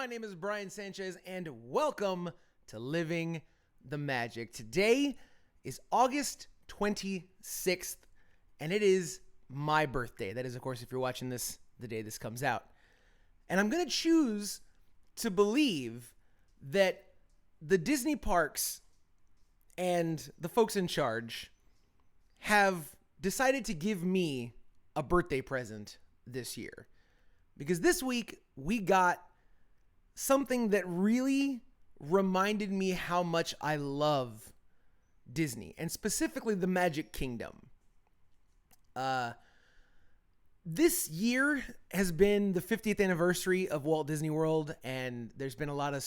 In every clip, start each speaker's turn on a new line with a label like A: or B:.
A: My name is Brian Sanchez, and welcome to Living the Magic. Today is August 26th, and it is my birthday. That is, of course, if you're watching this the day this comes out. And I'm going to choose to believe that the Disney parks and the folks in charge have decided to give me a birthday present this year. Because this week we got something that really reminded me how much I love Disney, and specifically the Magic Kingdom. This year has been the 50th anniversary of Walt Disney World, and there's been a lot of,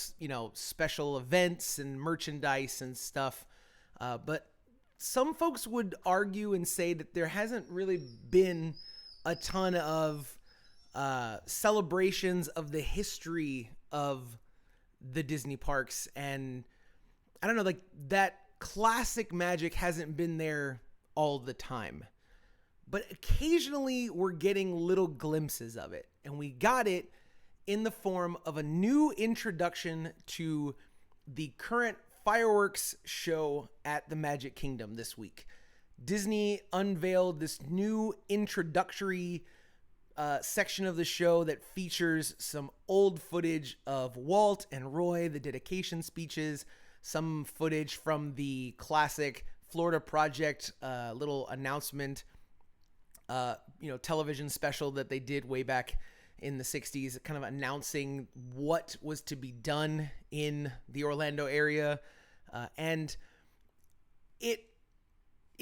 A: special events and merchandise and stuff. But some folks would argue and say that there hasn't really been a ton of celebrations of the history of the Disney parks. And I don't know, like that classic magic hasn't been there all the time. But occasionally we're getting little glimpses of it. And we got it in the form of a new introduction to the current fireworks show at the Magic Kingdom this week. Disney unveiled this new introductory section of the show that features some old footage of Walt and Roy, the dedication speeches, some footage from the classic Florida Project little announcement, television special that they did way back in the 60s, kind of announcing what was to be done in the Orlando area. And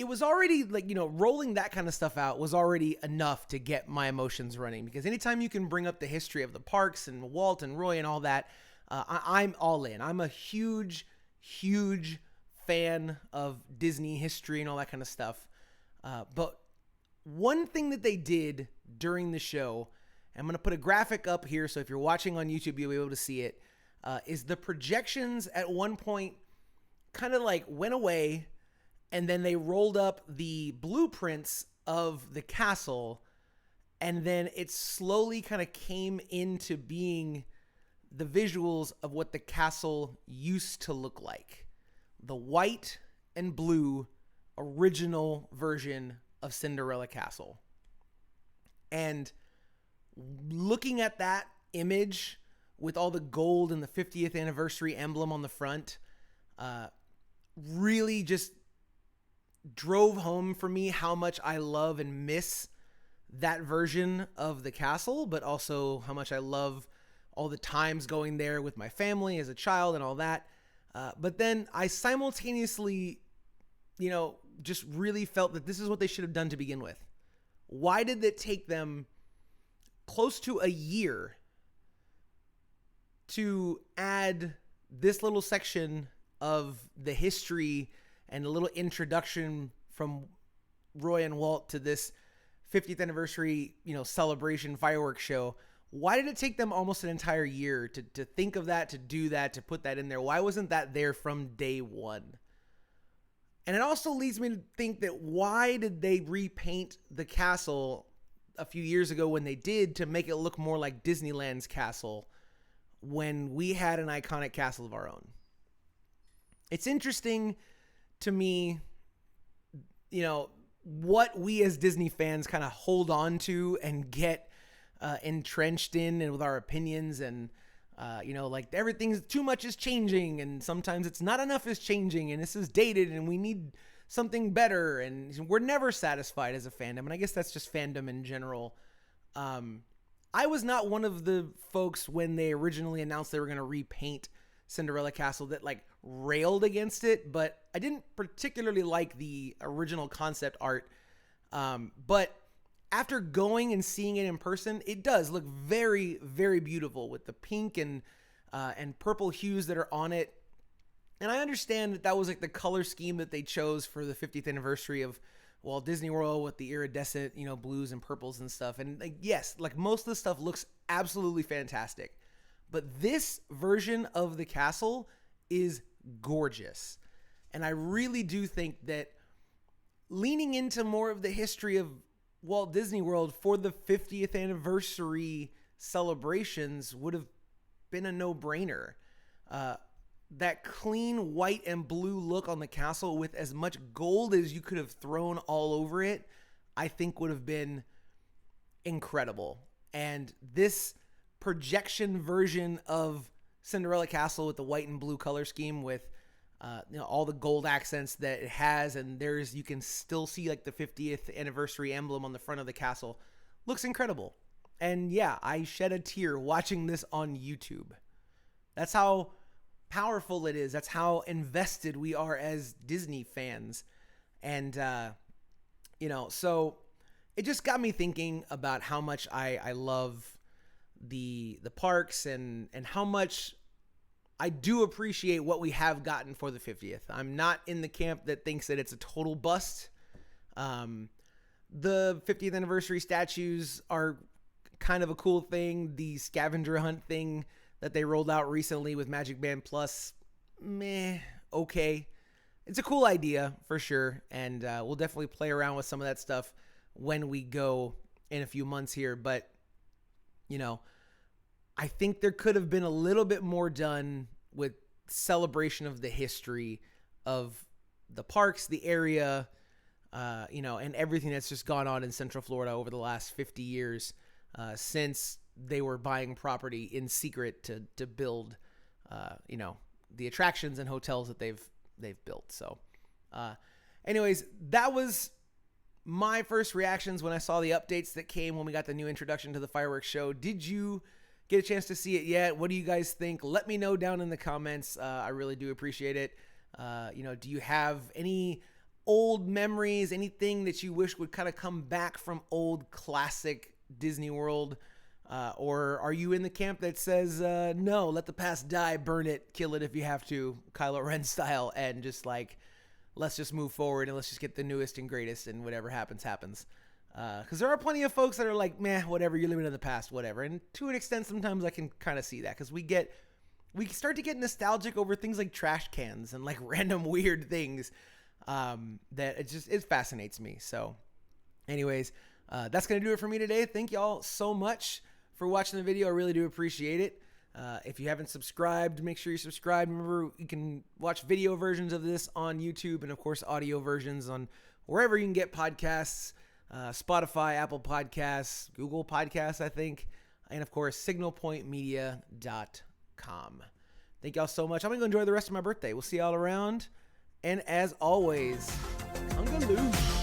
A: it was already rolling that kind of stuff out was already enough to get my emotions running, because anytime you can bring up the history of the parks and Walt and Roy and all that, I'm all in. I'm a huge, huge fan of Disney history and all that kind of stuff. But one thing that they did during the show, I'm going to put a graphic up here, so if you're watching on YouTube, you'll be able to see it, is the projections at one point kind of went away, and then they rolled up the blueprints of the castle, and then it slowly kind of came into being the visuals of what the castle used to look like. The white and blue original version of Cinderella Castle. And looking at that image with all the gold and the 50th anniversary emblem on the front, really just drove home for me how much I love and miss that version of the castle, but also how much I love all the times going there with my family as a child and all that. But then I simultaneously, just really felt that this is what they should have done to begin with. Why did it take them close to a year to add this little section of the history and a little introduction from Roy and Walt to this 50th anniversary, celebration fireworks show? Why did it take them almost an entire year to think of that, to do that, to put that in there? Why wasn't that there from day one? And it also leads me to think that why did they repaint the castle a few years ago when they did, to make it look more like Disneyland's castle when we had an iconic castle of our own? It's interesting to me, what we as Disney fans kind of hold on to and get entrenched in, and with our opinions, and everything's too much is changing, and sometimes it's not enough is changing, and this is dated, and we need something better, and we're never satisfied as a fandom. And I guess that's just fandom in general. I was not one of the folks when they originally announced they were going to repaint Cinderella Castle that railed against it, but I didn't particularly like the original concept art. But after going and seeing it in person, it does look very, very beautiful with the pink and purple hues that are on it. And I understand that was the color scheme that they chose for the 50th anniversary of Walt Disney World, with the iridescent, blues and purples and stuff. And yes, most of the stuff looks absolutely fantastic. But this version of the castle is gorgeous. And I really do think that leaning into more of the history of Walt Disney World for the 50th anniversary celebrations would have been a no-brainer. That clean white and blue look on the castle with as much gold as you could have thrown all over it, I think would have been incredible. And this projection version of Cinderella Castle with the white and blue color scheme with all the gold accents that it has, and you can still see like the 50th anniversary emblem on the front of the castle, looks incredible. And yeah, I shed a tear watching this on YouTube. That's how powerful it is. That's how invested we are as Disney fans. And, so it just got me thinking about how much I love the parks and how much I do appreciate what we have gotten for the 50th. I'm not in the camp that thinks that it's a total bust. The 50th anniversary statues are kind of a cool thing. The scavenger hunt thing that they rolled out recently with Magic Band Plus, okay. It's a cool idea for sure, and we'll definitely play around with some of that stuff when we go in a few months here. But, I think there could have been a little bit more done with celebration of the history of the parks, the area, and everything that's just gone on in Central Florida over the last 50 years since they were buying property in secret to build, the attractions and hotels that they've built. So, anyways, that was my first reactions when I saw the updates that came when we got the new introduction to the fireworks show. Did you get a chance to see it yet? What do you guys think? Let me know down in the comments. I really do appreciate it. Do you have any old memories, anything that you wish would kind of come back from old classic Disney World? Or are you in the camp that says, no, let the past die, burn it, kill it if you have to, Kylo Ren style, and just let's just move forward and let's just get the newest and greatest, and whatever happens, happens. Because there are plenty of folks that are like, meh, whatever, you're living in the past, whatever. And to an extent, sometimes I can kind of see that, because we start to get nostalgic over things like trash cans and like random weird things that it fascinates me. So anyways, that's going to do it for me today. Thank y'all so much for watching the video. I really do appreciate it. If you haven't subscribed, make sure you subscribe. Remember, you can watch video versions of this on YouTube, and of course audio versions on wherever you can get podcasts, Spotify, Apple Podcasts, Google Podcasts, I think, and of course signalpointmedia.com. Thank y'all so much. I'm going to go enjoy the rest of my birthday. We'll see y'all around, and as always, I'm going to lose.